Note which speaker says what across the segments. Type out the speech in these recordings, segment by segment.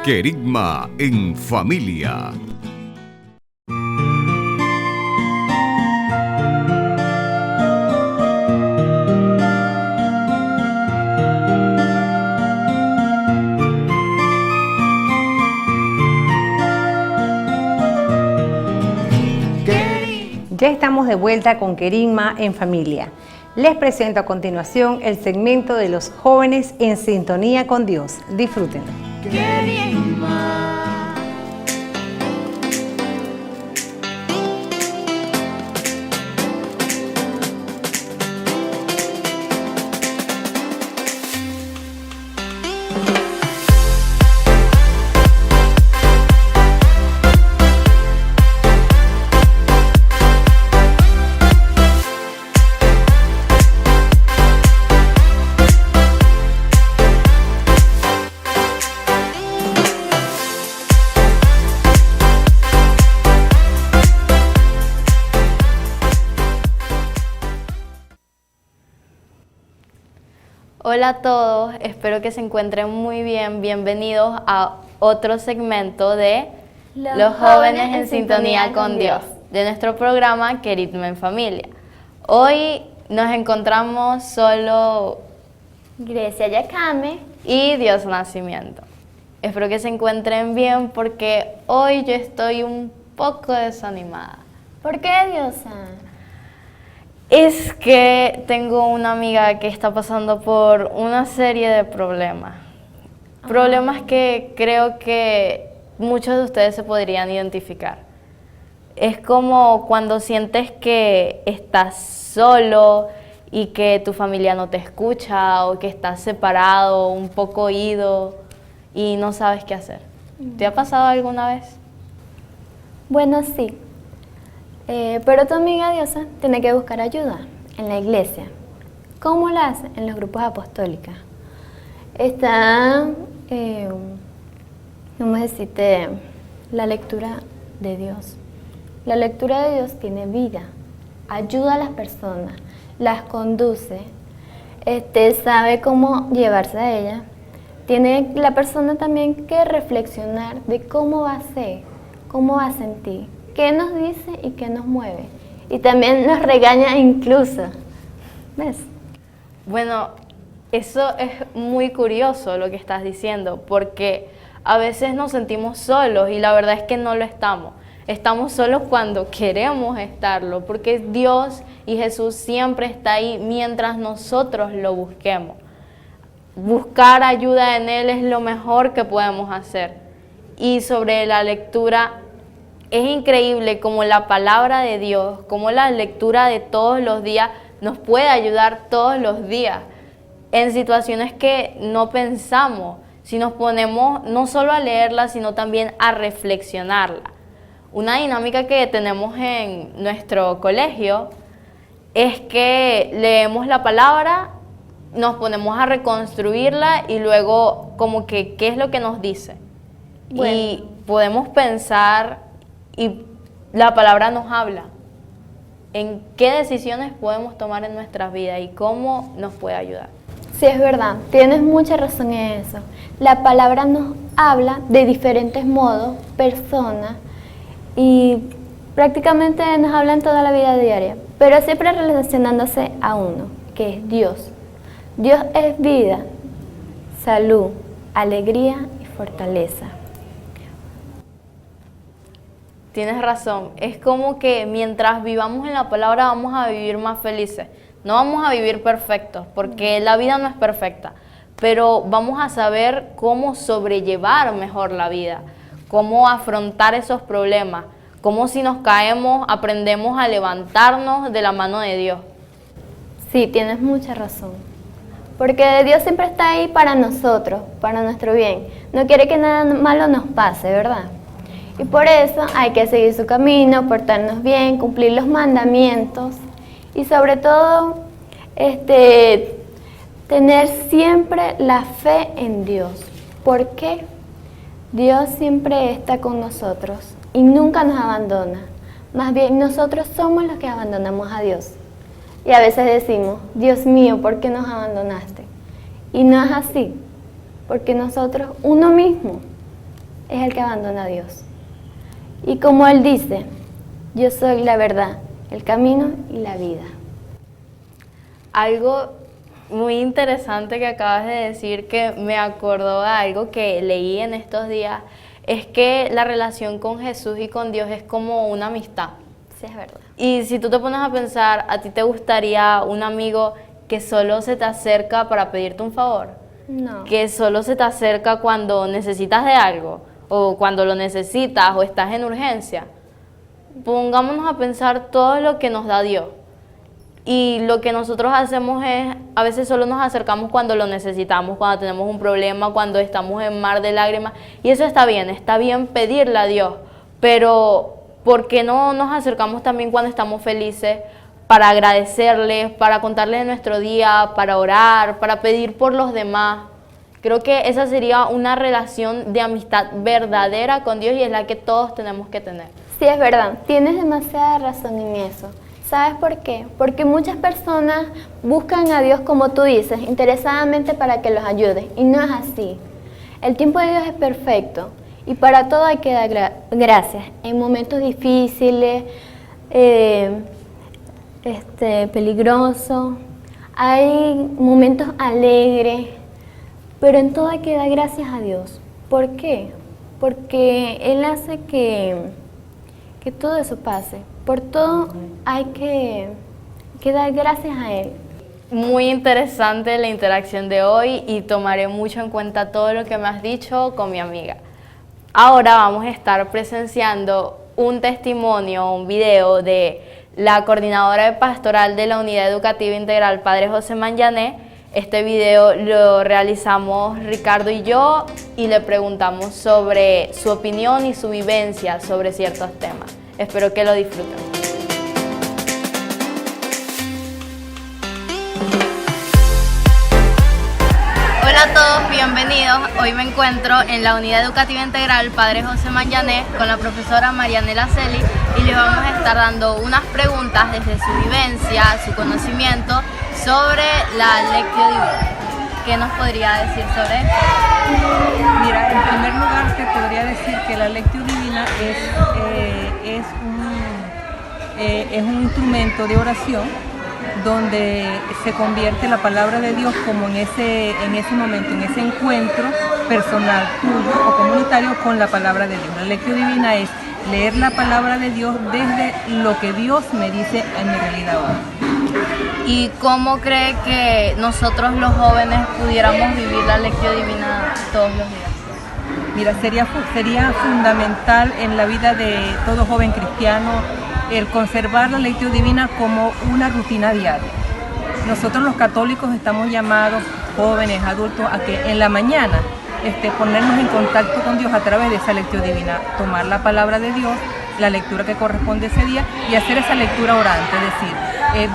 Speaker 1: Querigma en familia.
Speaker 2: Ya estamos de vuelta con Querigma en familia. Les presento a continuación el segmento de los jóvenes en sintonía con Dios. Disfrútenlo. Querigma.
Speaker 3: Hola a todos, espero que se encuentren muy bien. Bienvenidos a otro segmento de Los jóvenes en sintonía con Dios, de nuestro programa Querigma en familia. Hoy nos encontramos solo
Speaker 4: Grecia Yacame
Speaker 3: y Dios Nacimiento. Espero que se encuentren bien porque hoy yo estoy un poco desanimada.
Speaker 4: ¿Por qué, Diosa?
Speaker 3: Es que tengo una amiga que está pasando por una serie de problemas. Problemas que creo que muchos de ustedes se podrían identificar. Es como cuando sientes que estás solo y que tu familia no te escucha o que estás separado, un poco ido y no sabes qué hacer. ¿Te ha pasado alguna vez?
Speaker 4: Bueno, sí. Pero tu amiga Diosa tiene que buscar ayuda en la iglesia. ¿Cómo la hace? En los grupos apostólicos. Está, vamos a decirte, la lectura de Dios. La lectura de Dios tiene vida, ayuda a las personas, las conduce, sabe cómo llevarse a ella. Tiene la persona también que reflexionar de cómo va a ser, cómo va a sentir, qué nos dice y qué nos mueve. Y también nos regaña incluso. ¿Ves?
Speaker 3: Bueno, eso es muy curioso lo que estás diciendo, porque a veces nos sentimos solos y la verdad es que no lo estamos. Estamos solos cuando queremos estarlo, porque Dios y Jesús siempre está ahí mientras nosotros lo busquemos. Buscar ayuda en Él es lo mejor que podemos hacer. Y sobre la lectura, es increíble cómo la palabra de Dios, cómo la lectura de todos los días nos puede ayudar todos los días en situaciones que no pensamos, si nos ponemos no solo a leerla, sino también a reflexionarla. Una dinámica que tenemos en nuestro colegio es que leemos la palabra, nos ponemos a reconstruirla y luego como que qué es lo que nos dice. Bueno. Y podemos pensar y la palabra nos habla en qué decisiones podemos tomar en nuestras vidas y cómo nos puede ayudar.
Speaker 4: Sí, es verdad, tienes mucha razón en eso. La palabra nos habla de diferentes modos, personas, y prácticamente nos habla en toda la vida diaria, pero siempre relacionándose a uno, que es Dios. Dios es vida, salud, alegría y fortaleza.
Speaker 3: Tienes razón, es como que mientras vivamos en la palabra vamos a vivir más felices. No vamos a vivir perfectos, porque la vida no es perfecta, pero vamos a saber cómo sobrellevar mejor la vida, cómo afrontar esos problemas, cómo si nos caemos aprendemos a levantarnos de la mano de Dios.
Speaker 4: Sí, tienes mucha razón, porque Dios siempre está ahí para nosotros, para nuestro bien. No quiere que nada malo nos pase, ¿verdad? Y por eso hay que seguir su camino, portarnos bien, cumplir los mandamientos y sobre todo tener siempre la fe en Dios. ¿Por qué? Dios siempre está con nosotros y nunca nos abandona. Más bien nosotros somos los que abandonamos a Dios. Y a veces decimos, Dios mío, ¿por qué nos abandonaste? Y no es así, porque nosotros, uno mismo, es el que abandona a Dios. Y como Él dice, yo soy la verdad, el camino y la vida.
Speaker 3: Algo muy interesante que acabas de decir, que me acordó de algo que leí en estos días, es que la relación con Jesús y con Dios es como una amistad.
Speaker 4: Sí, es verdad.
Speaker 3: Y si tú te pones a pensar, ¿a ti te gustaría un amigo que solo se te acerca para pedirte un favor?
Speaker 4: No.
Speaker 3: Que solo se te acerca cuando necesitas de algo, o cuando lo necesitas, o estás en urgencia. Pongámonos a pensar todo lo que nos da Dios. Y lo que nosotros hacemos es, a veces solo nos acercamos cuando lo necesitamos, cuando tenemos un problema, cuando estamos en mar de lágrimas. Y eso está bien pedirle a Dios. Pero, ¿por qué no nos acercamos también cuando estamos felices? Para agradecerles, para contarles de nuestro día, para orar, para pedir por los demás. Creo que esa sería una relación de amistad verdadera con Dios y es la que todos tenemos que tener.
Speaker 4: Sí, es verdad, tienes demasiada razón en eso. ¿Sabes por qué? Porque muchas personas buscan a Dios, como tú dices, interesadamente para que los ayude, y no es así. El tiempo de Dios es perfecto, y para todo hay que dar gracias. En momentos difíciles, peligrosos, hay momentos alegres, pero en todo hay que dar gracias a Dios. ¿Por qué? Porque Él hace que todo eso pase. Por todo hay que dar gracias a Él.
Speaker 3: Muy interesante la interacción de hoy y tomaré mucho en cuenta todo lo que me has dicho con mi amiga. Ahora vamos a estar presenciando un testimonio, un video de la coordinadora de pastoral de la Unidad Educativa Integral, Padre José Manyané. Este video lo realizamos Ricardo y yo y le preguntamos sobre su opinión y su vivencia sobre ciertos temas. Espero que lo disfruten. Hola a todos, bienvenidos. Hoy me encuentro en la Unidad Educativa Integral Padre José Manyané con la profesora Marianela Celi y les vamos a estar dando unas preguntas desde su vivencia, su conocimiento sobre la Lectio Divina. ¿Qué nos podría decir sobre esto?
Speaker 5: Mira, en primer lugar te podría decir que la Lectio Divina es un instrumento de oración donde se convierte la palabra de Dios como en ese momento, en ese encuentro personal tuyo o comunitario con la palabra de Dios. La Lectio Divina es leer la palabra de Dios desde lo que Dios me dice en mi realidad hoy.
Speaker 3: ¿Y cómo cree que nosotros los jóvenes pudiéramos vivir la Lectio Divina todos los días?
Speaker 5: Mira, sería fundamental en la vida de todo joven cristiano el conservar la Lectio Divina como una rutina diaria. Nosotros los católicos estamos llamados, jóvenes, adultos, a que en la mañana ponernos en contacto con Dios a través de esa Lectio Divina, tomar la palabra de Dios, la lectura que corresponde ese día y hacer esa lectura orante, es decir,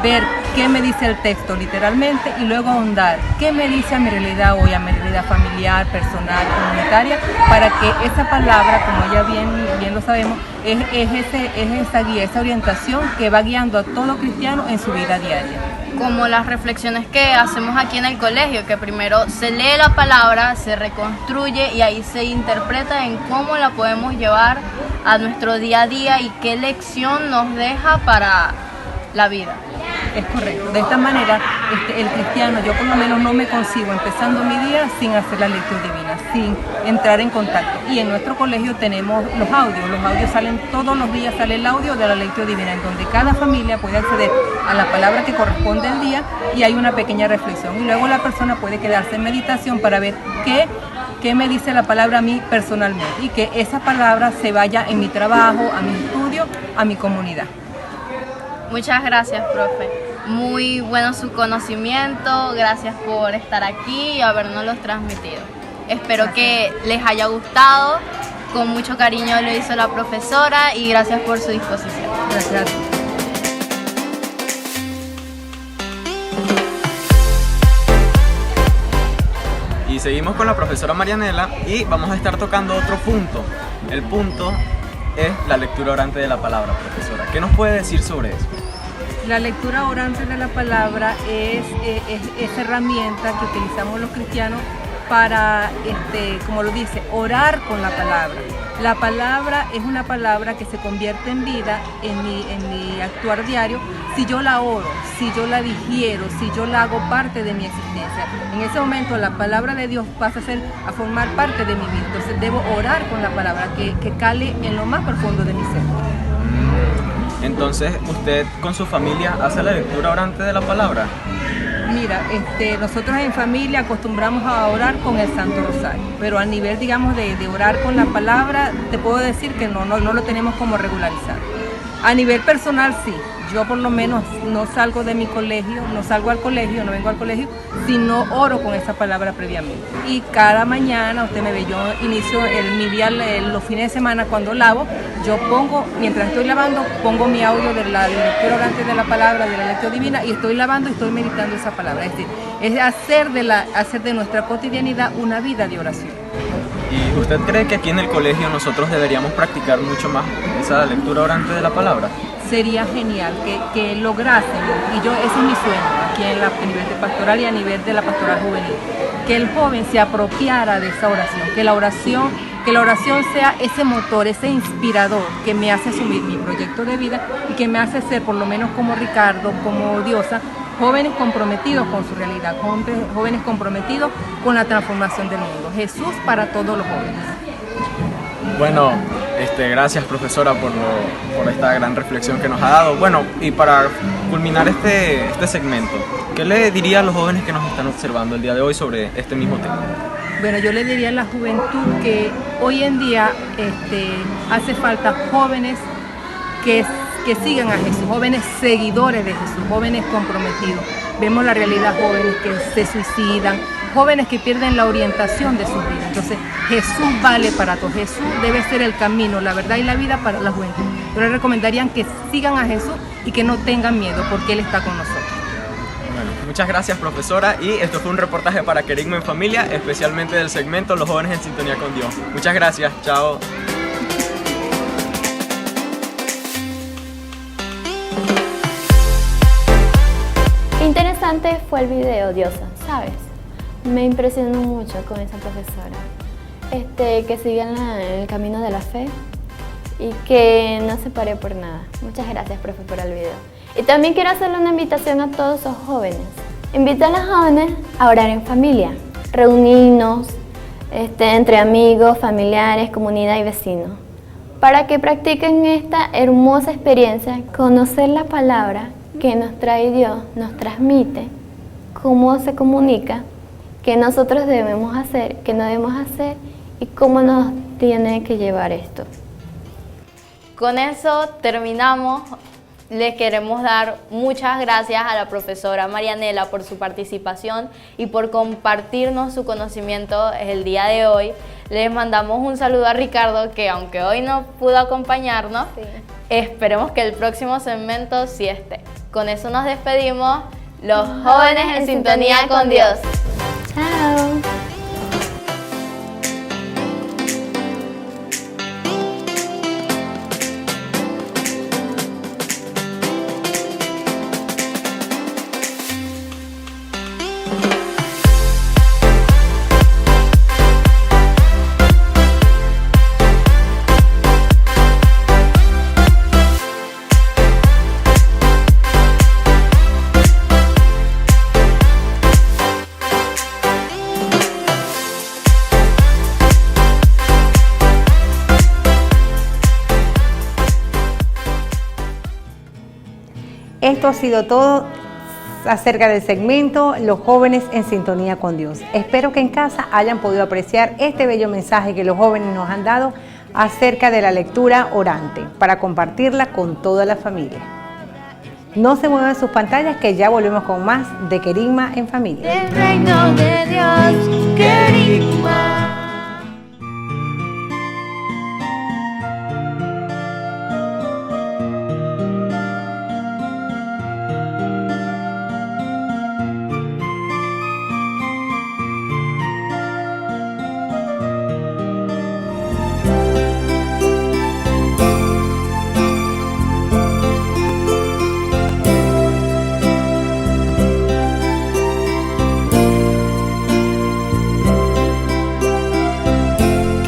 Speaker 5: ver qué me dice el texto literalmente y luego ahondar qué me dice a mi realidad hoy, a mi realidad familiar, personal, comunitaria, para que esa palabra, como ya bien lo sabemos, es esa guía, esa orientación que va guiando a todo cristiano en su vida diaria.
Speaker 3: Como las reflexiones que hacemos aquí en el colegio, que primero se lee la palabra, se reconstruye y ahí se interpreta en cómo la podemos llevar a nuestro día a día y qué lección nos deja para la vida.
Speaker 5: Es correcto. De esta manera, el cristiano, yo por lo menos no me concibo empezando mi día sin hacer la Lectio Divina, sin entrar en contacto. Y en nuestro colegio tenemos los audios salen todos los días, sale el audio de la Lectio Divina, en donde cada familia puede acceder a la palabra que corresponde al día y hay una pequeña reflexión. Y luego la persona puede quedarse en meditación para ver qué me dice la palabra a mí personalmente y que esa palabra se vaya en mi trabajo, a mi estudio, a mi comunidad.
Speaker 3: Muchas gracias, profe. Muy bueno su conocimiento, gracias por estar aquí y habernoslos transmitido. Espero que les haya gustado, con mucho cariño lo hizo la profesora y gracias por su disposición.
Speaker 5: Gracias.
Speaker 6: Y seguimos con la profesora Marianela y vamos a estar tocando otro punto. El punto es la lectura orante de la palabra, profesora. ¿Qué nos puede decir sobre eso?
Speaker 5: La lectura orante de la palabra es esa herramienta que utilizamos los cristianos para, como lo dice, orar con la palabra. La palabra es una palabra que se convierte en vida en mi actuar diario si yo la oro, si yo la digiero, si yo la hago parte de mi existencia. En ese momento la palabra de Dios pasa a formar parte de mi vida. Entonces debo orar con la palabra que cale en lo más profundo de mi ser.
Speaker 6: Entonces, ¿usted con su familia hace la lectura orante de la palabra?
Speaker 5: Mira, nosotros en familia acostumbramos a orar con el Santo Rosario, pero a nivel, digamos, de orar con la palabra, te puedo decir que no lo tenemos como regularizado. A nivel personal, sí. Yo por lo menos no salgo de mi colegio, no salgo al colegio, no vengo al colegio, si no oro con esa palabra previamente. Y cada mañana, usted me ve, yo inicio mi día los fines de semana cuando lavo, yo pongo, mientras estoy lavando, pongo mi audio de la lectura orante de la palabra, de la lectura divina, y estoy lavando y estoy meditando esa palabra. Es decir, es hacer de nuestra cotidianidad una vida de oración.
Speaker 6: ¿Y usted cree que aquí en el colegio nosotros deberíamos practicar mucho más esa lectura orante de la palabra?
Speaker 5: Sería genial que lográsemos, y ese es mi sueño aquí a nivel de pastoral y a nivel de la pastoral juvenil, que el joven se apropiara de esa oración, que la oración sea ese motor, ese inspirador que me hace asumir mi proyecto de vida y que me hace ser, por lo menos como Ricardo, como Diosa, jóvenes comprometidos con su realidad, jóvenes comprometidos con la transformación del mundo. Jesús para todos los jóvenes.
Speaker 6: Bueno, gracias profesora por esta gran reflexión que nos ha dado. Bueno, y para culminar este segmento, ¿qué le diría a los jóvenes que nos están observando el día de hoy sobre este mismo tema?
Speaker 5: Bueno, yo le diría a la juventud que hoy en día hace falta jóvenes que sigan a Jesús, jóvenes seguidores de Jesús, jóvenes comprometidos. Vemos la realidad, jóvenes que se suicidan, jóvenes que pierden la orientación de sus vidas. Entonces, Jesús vale para todos. Jesús debe ser el camino, la verdad y la vida para la juventud. Yo les recomendaría que sigan a Jesús y que no tengan miedo, porque Él está con nosotros.
Speaker 6: Bueno, muchas gracias profesora, y esto fue un reportaje para Querigma en Familia, especialmente del segmento Los Jóvenes en Sintonía con Dios. Muchas gracias, chao.
Speaker 4: Interesante fue el video, Diosa, ¿sabes? Me impresionó mucho con esa profesora. Que siga en el camino de la fe y que no se pare por nada. Muchas gracias, profe, por el video. Y también quiero hacerle una invitación a todos los jóvenes. Invito a los jóvenes a orar en familia, reunirnos entre amigos, familiares, comunidad y vecinos, para que practiquen esta hermosa experiencia, conocer la palabra que nos trae Dios, nos transmite, cómo se comunica, qué nosotros debemos hacer, qué no debemos hacer y cómo nos tiene que llevar esto.
Speaker 3: Con eso terminamos. Les queremos dar muchas gracias a la profesora Marianela por su participación y por compartirnos su conocimiento el día de hoy. Les mandamos un saludo a Ricardo, que aunque hoy no pudo acompañarnos, sí, esperemos que el próximo segmento sí esté. Con eso nos despedimos. Los jóvenes en sintonía con Dios.
Speaker 4: Chao.
Speaker 2: Esto ha sido todo acerca del segmento Los Jóvenes en Sintonía con Dios. Espero que en casa hayan podido apreciar este bello mensaje que los jóvenes nos han dado acerca de la lectura orante para compartirla con toda la familia. No se muevan sus pantallas, que ya volvemos con más de Querigma en Familia.
Speaker 7: El reino de Dios, Querigma.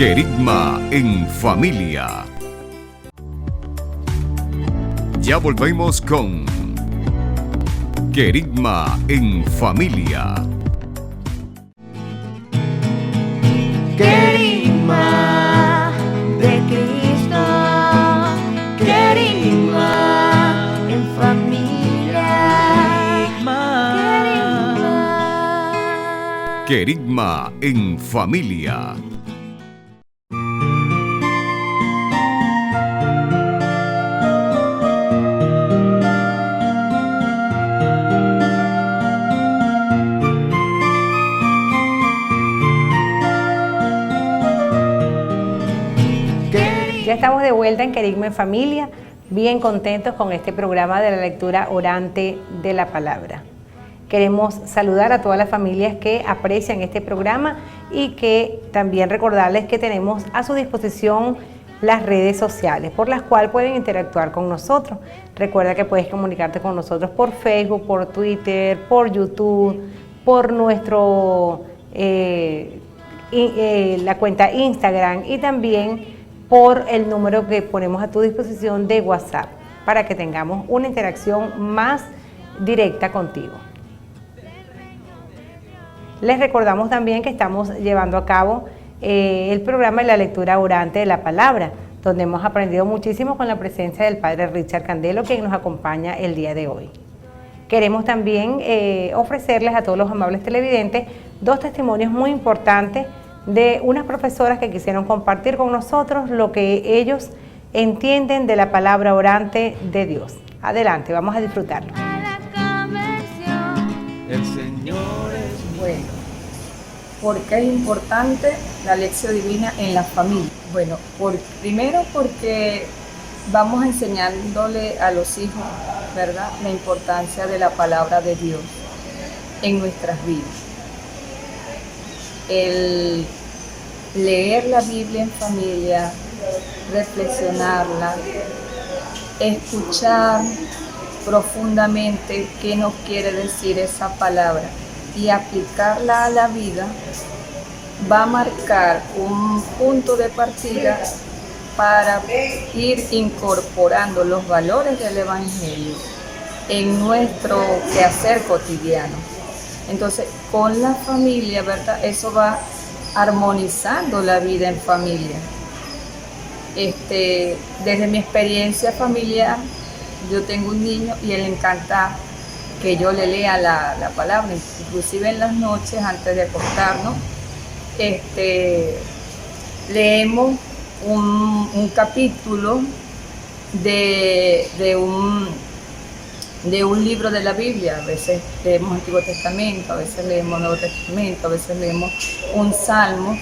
Speaker 1: Querigma en familia. Ya volvemos con Querigma en familia.
Speaker 7: Querigma de Cristo, querigma en familia.
Speaker 1: Querigma en familia.
Speaker 2: Ya estamos de vuelta en Querigma en Familia, bien contentos con este programa de la lectura orante de la palabra. Queremos saludar a todas las familias que aprecian este programa y que también recordarles que tenemos a su disposición las redes sociales por las cuales pueden interactuar con nosotros. Recuerda que puedes comunicarte con nosotros por Facebook, por Twitter, por YouTube, por nuestro la cuenta Instagram y también por el número que ponemos a tu disposición de WhatsApp para que tengamos una interacción más directa contigo. Les recordamos también que estamos llevando a cabo el programa de la lectura orante de la palabra, donde hemos aprendido muchísimo con la presencia del Padre Richard Candelo, quien nos acompaña el día de hoy. Queremos también ofrecerles a todos los amables televidentes 2 testimonios muy importantes de unas profesoras que quisieron compartir con nosotros lo que ellos entienden de la palabra orante de Dios. Adelante, vamos a disfrutarlo.
Speaker 8: El Señor es
Speaker 9: bueno. ¿Por qué es importante la lección divina en la familia? Bueno, primero porque vamos enseñándole a los hijos, ¿verdad?, la importancia de la palabra de Dios en nuestras vidas. El leer la Biblia en familia, reflexionarla, escuchar profundamente qué nos quiere decir esa palabra y aplicarla a la vida, va a marcar un punto de partida para ir incorporando los valores del Evangelio en nuestro quehacer cotidiano. Entonces, con la familia, ¿verdad?, eso va armonizando la vida en familia. Desde mi experiencia familiar, yo tengo un niño y él le encanta que yo le lea la palabra, inclusive en las noches antes de acostarnos, leemos un capítulo de un libro de la Biblia. A veces leemos Antiguo Testamento, a veces leemos Nuevo Testamento, a veces leemos un salmo.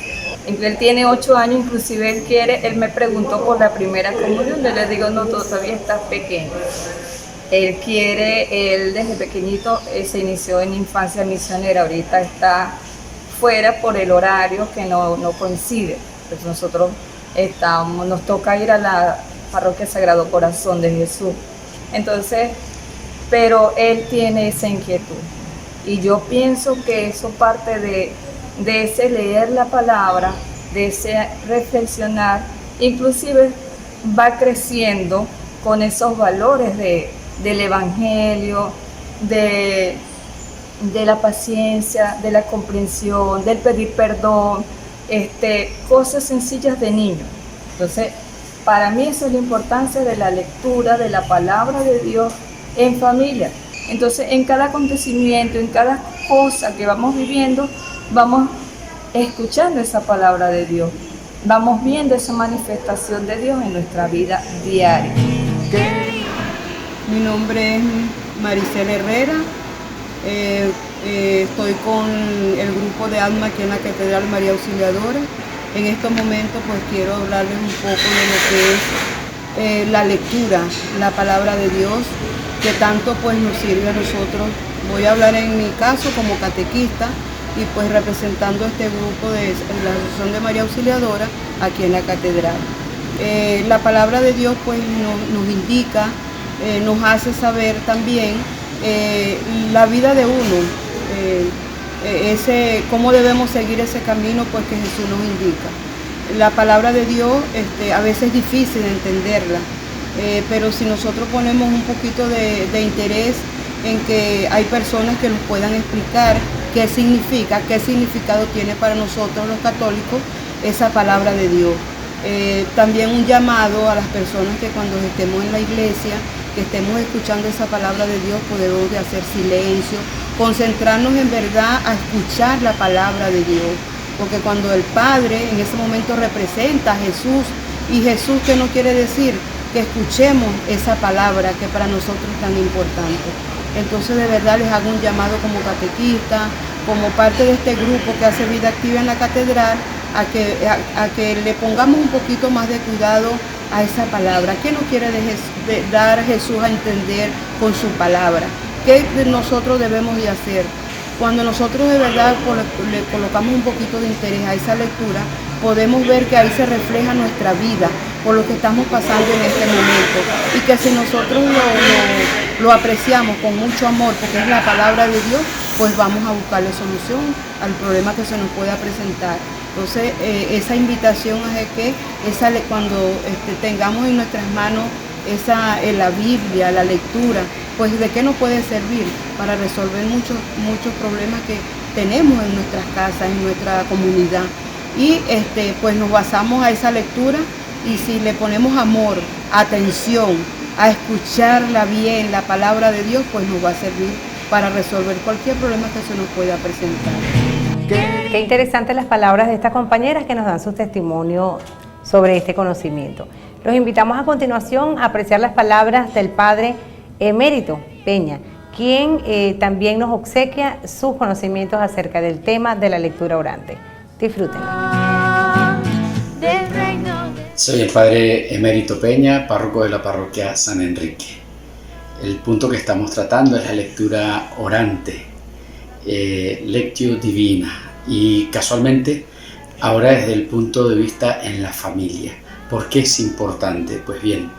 Speaker 9: Él tiene 8 años, inclusive él me preguntó por la primera comunión, le digo, no, todavía estás pequeño. Él desde pequeñito se inició en infancia misionera, ahorita está fuera por el horario que no coincide. Entonces nosotros nos toca ir a la parroquia Sagrado Corazón de Jesús. Entonces, pero él tiene esa inquietud y yo pienso que eso parte de ese leer la palabra, de ese reflexionar, inclusive va creciendo con esos valores del Evangelio, de la paciencia, de la comprensión, del pedir perdón, cosas sencillas de niño. Entonces, para mí esa es la importancia de la lectura de la palabra de Dios en familia. Entonces, en cada acontecimiento, en cada cosa que vamos viviendo, vamos escuchando esa palabra de Dios, vamos viendo esa manifestación de Dios en nuestra vida diaria.
Speaker 10: Mi nombre es Maricela Herrera, estoy con el grupo de alma aquí en la Catedral María Auxiliadora. En estos momentos pues quiero hablarles un poco de lo que es la lectura, la palabra de Dios, que tanto pues nos sirve a nosotros. Voy a hablar en mi caso como catequista y pues representando este grupo de la Asociación de María Auxiliadora aquí en la Catedral. La palabra de Dios pues nos indica, nos hace saber también la vida de uno, cómo debemos seguir ese camino pues que Jesús nos indica. la palabra de Dios a veces es difícil de entenderla, pero si nosotros ponemos un poquito de interés en que hay personas que nos puedan explicar qué significa, qué significado tiene para nosotros los católicos esa palabra de Dios. También un llamado a las personas que cuando estemos en la iglesia, que estemos escuchando esa palabra de Dios, podemos de hacer silencio, concentrarnos en verdad a escuchar la palabra de Dios, porque cuando el Padre en ese momento representa a Jesús, y Jesús, ¿qué nos quiere decir? Que escuchemos esa palabra que para nosotros es tan importante. Entonces de verdad les hago un llamado como catequista, como parte de este grupo que hace vida activa en la catedral, a que le pongamos un poquito más de cuidado a esa palabra. ¿Qué nos quiere dar Jesús a entender con su palabra? ¿Qué nosotros debemos de hacer? Cuando nosotros de verdad le colocamos un poquito de interés a esa lectura, podemos ver que ahí se refleja nuestra vida por lo que estamos pasando en este momento, y que si nosotros lo apreciamos con mucho amor, porque es la palabra de Dios, pues vamos a buscarle solución al problema que se nos pueda presentar. Entonces, esa invitación es que cuando tengamos en nuestras manos la Biblia, la lectura, pues de qué nos puede servir para resolver muchos problemas que tenemos en nuestras casas, en nuestra comunidad. Y pues nos basamos a esa lectura, y si le ponemos amor, atención, a escucharla bien, la palabra de Dios, pues nos va a servir para resolver cualquier problema que se nos pueda presentar.
Speaker 2: Qué interesantes las palabras de estas compañeras que nos dan su testimonio sobre este conocimiento. Los invitamos a continuación a apreciar las palabras del Padre Emérito Peña, quien también nos obsequia sus conocimientos acerca del tema de la lectura orante. Disfrútenlo.
Speaker 11: Soy el Padre Emérito Peña, párroco de la parroquia San Enrique. El punto que estamos tratando es la lectura orante, Lectio Divina, y casualmente ahora desde el punto de vista en la familia. ¿Por qué es importante? Pues bien,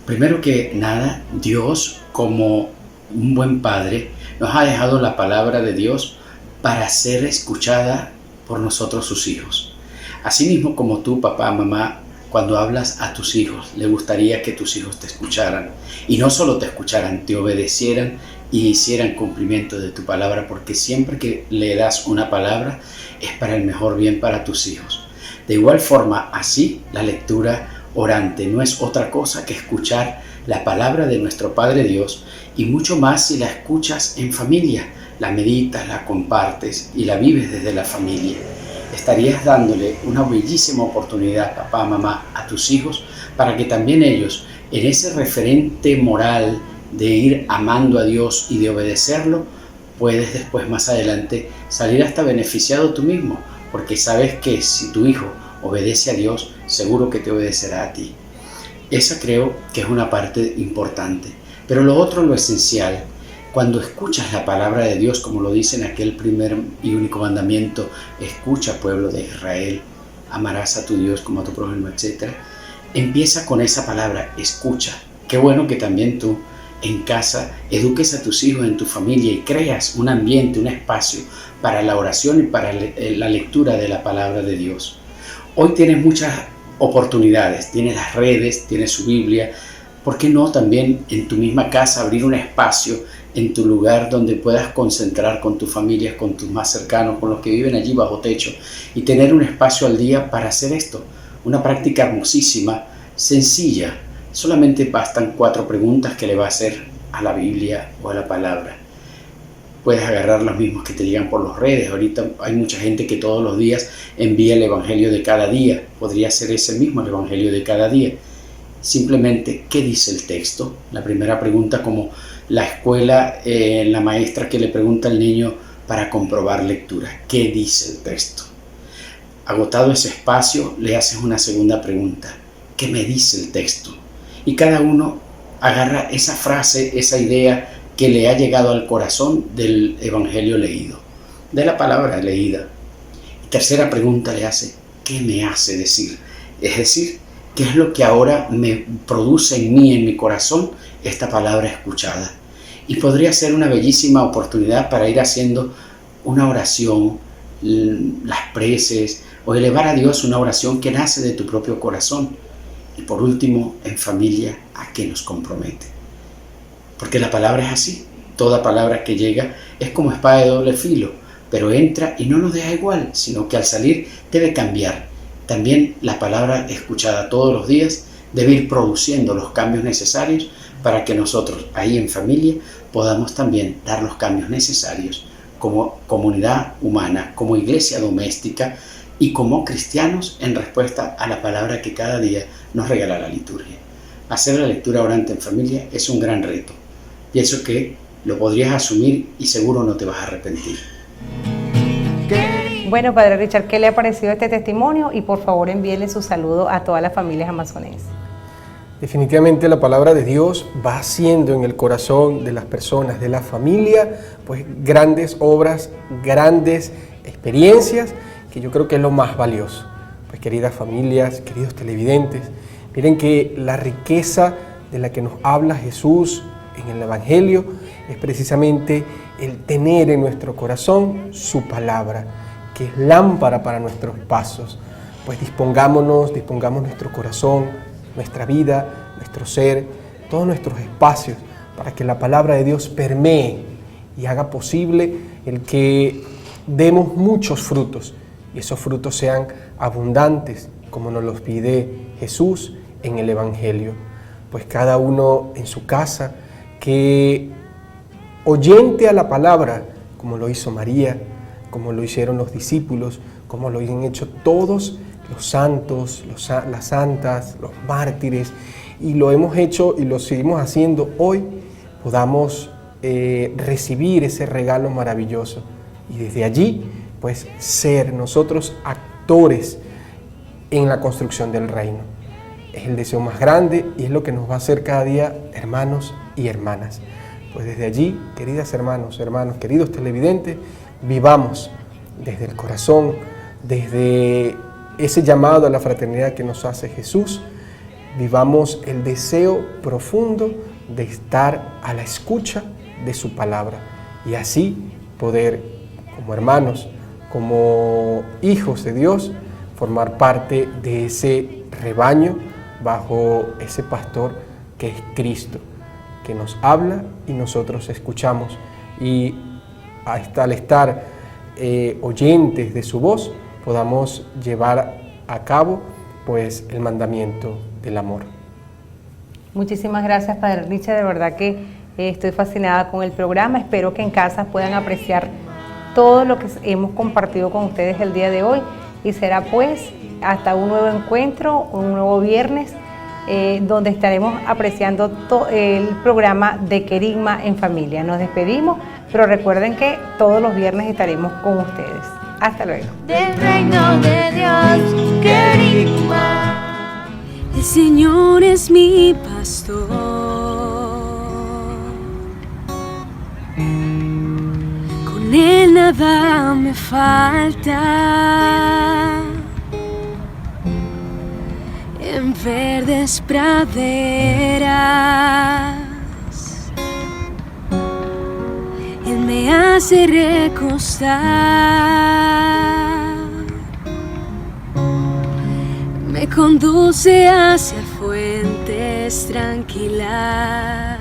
Speaker 11: primero que nada, Dios, como un buen padre, nos ha dejado la palabra de Dios para ser escuchada por nosotros, sus hijos. Asimismo, como tú, papá, mamá, cuando hablas a tus hijos, le gustaría que tus hijos te escucharan, y no solo te escucharan, te obedecieran y hicieran cumplimiento de tu palabra, porque siempre que le das una palabra es para el mejor bien para tus hijos. De igual forma, así la lectura orante no es otra cosa que escuchar la palabra de nuestro Padre Dios, y mucho más si la escuchas en familia, la meditas, la compartes y la vives desde la familia. Estarías dándole una bellísima oportunidad, papá, mamá, a tus hijos, para que también ellos, en ese referente moral de ir amando a Dios y de obedecerlo, puedes después, más adelante, salir hasta beneficiado tú mismo, porque sabes que si tu hijo obedece a Dios, seguro que te obedecerá a ti. Esa creo que es una parte importante. Pero lo otro, lo esencial, cuando escuchas la palabra de Dios, como lo dice en aquel primer y único mandamiento, escucha, pueblo de Israel, amarás a tu Dios como a tu prójimo, etc. Empieza con esa palabra, escucha. Qué bueno que también tú en casa eduques a tus hijos, en tu familia, y creas un ambiente, un espacio para la oración y para la lectura de la palabra de Dios. Hoy tienes muchas oportunidades, tienes las redes, tienes su Biblia. ¿Por qué no también en tu misma casa abrir un espacio en tu lugar donde puedas concentrar con tu familia, con tus más cercanos, con los que viven allí bajo techo, y tener un espacio al día para hacer esto? Una práctica hermosísima, sencilla. Solamente bastan 4 preguntas que le va a hacer a la Biblia o a la palabra. Puedes agarrar los mismos que te llegan por las redes. Ahorita hay mucha gente que todos los días envía el Evangelio de cada día. Podría ser ese mismo el Evangelio de cada día. Simplemente, ¿qué dice el texto? La primera pregunta, como la escuela, la maestra que le pregunta al niño para comprobar lectura. ¿Qué dice el texto? Agotado ese espacio, le haces una segunda pregunta. ¿Qué me dice el texto? Y cada uno agarra esa frase, esa idea que le ha llegado al corazón del Evangelio leído, de la palabra leída. Y tercera pregunta le hace, ¿qué me hace decir? Es decir, ¿qué es lo que ahora me produce en mí, en mi corazón, esta palabra escuchada? Y podría ser una bellísima oportunidad para ir haciendo una oración, las preces, o elevar a Dios una oración que nace de tu propio corazón. Y por último, en familia, ¿a qué nos compromete? Porque la palabra es así. Toda palabra que llega es como espada de doble filo, pero entra y no nos deja igual, sino que al salir debe cambiar. También la palabra escuchada todos los días debe ir produciendo los cambios necesarios para que nosotros, ahí en familia, podamos también dar los cambios necesarios como comunidad humana, como iglesia doméstica y como cristianos en respuesta a la palabra que cada día nos regala la liturgia. Hacer la lectura orante en familia es un gran reto. Pienso que lo podrías asumir y seguro no te vas a arrepentir.
Speaker 2: Bueno, Padre Richard, ¿qué le ha parecido este testimonio? Y por favor envíele su saludo a todas las familias amazonenses.
Speaker 12: Definitivamente la palabra de Dios va haciendo en el corazón de las personas, de la familia, pues grandes obras, grandes experiencias, que yo creo que es lo más valioso. Pues queridas familias, queridos televidentes, miren que la riqueza de la que nos habla Jesús en el Evangelio es precisamente el tener en nuestro corazón su palabra, que es lámpara para nuestros pasos. Pues dispongamos nuestro corazón, nuestra vida, nuestro ser, todos nuestros espacios, para que la palabra de Dios permee y haga posible el que demos muchos frutos, y esos frutos sean abundantes, como nos los pide Jesús en el Evangelio. Pues cada uno en su casa, que oyente a la palabra, como lo hizo María, como lo hicieron los discípulos, como lo han hecho todos los santos, las santas, los mártires, y lo hemos hecho y lo seguimos haciendo hoy, podamos recibir ese regalo maravilloso y desde allí pues ser nosotros actores en la construcción del reino. Es el deseo más grande y es lo que nos va a hacer cada día hermanos y hermanas. Pues desde allí, queridas hermanos, queridos televidentes, vivamos desde el corazón, desde ese llamado a la fraternidad que nos hace Jesús, vivamos el deseo profundo de estar a la escucha de su palabra y así poder, como hermanos, como hijos de Dios, formar parte de ese rebaño bajo ese pastor que es Cristo, que nos habla y nosotros escuchamos, y al estar oyentes de su voz podamos llevar a cabo pues el mandamiento del amor.
Speaker 2: Muchísimas gracias, Padre Richard, de verdad que estoy fascinada con el programa. Espero que en casa puedan apreciar todo lo que hemos compartido con ustedes el día de hoy, y será pues hasta un nuevo encuentro, un nuevo viernes, donde estaremos apreciando el programa de Querigma en Familia. Nos despedimos, pero recuerden que todos los viernes estaremos con ustedes. Hasta luego.
Speaker 7: Del reino de Dios, Querigma.
Speaker 13: El Señor es mi pastor. Con Él nada me falta. En verdes praderas Él me hace recostar, me conduce hacia fuentes tranquilas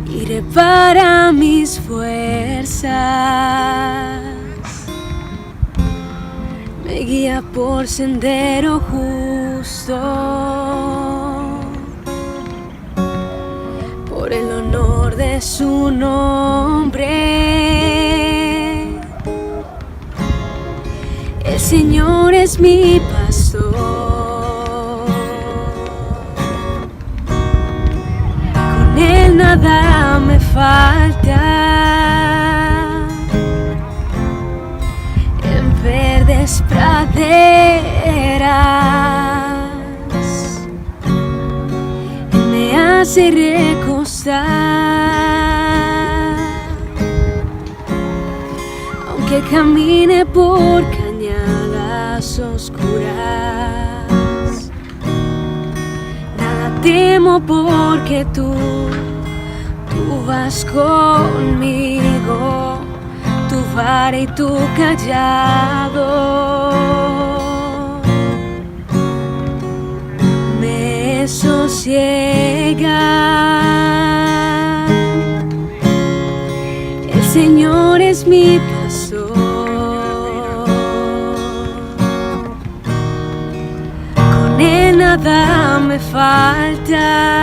Speaker 13: y repara mis fuerzas. Me guía por sendero justo, por el honor de su nombre. El Señor es mi pastor, con Él nada me falta. Verdes praderas Él me hace recostar, aunque camine por cañadas oscuras, nada temo porque tú vas conmigo. Tu vara y tu callado me sosiegan. El Señor es mi pastor, con Él nada me falta.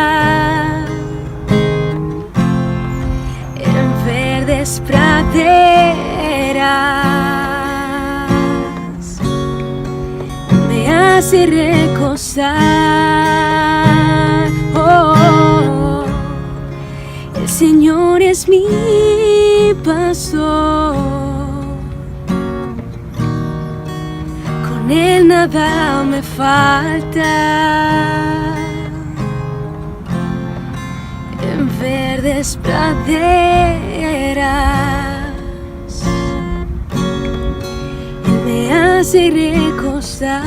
Speaker 13: En verdes praderas me hace recostar. Oh, el Señor es mi pastor, con Él nada me falta. En verdes praderas Él me hace recostar.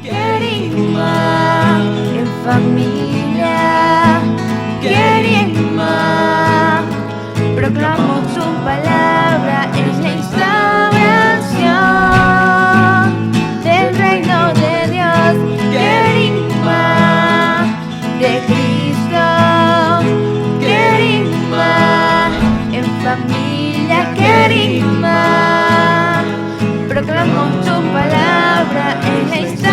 Speaker 7: Querigma en familia, querigma, proclamo su palabra, es la instauración del reino de Dios. Querigma de Cristo, querigma en familia, querigma, proclamo su palabra, es la instauración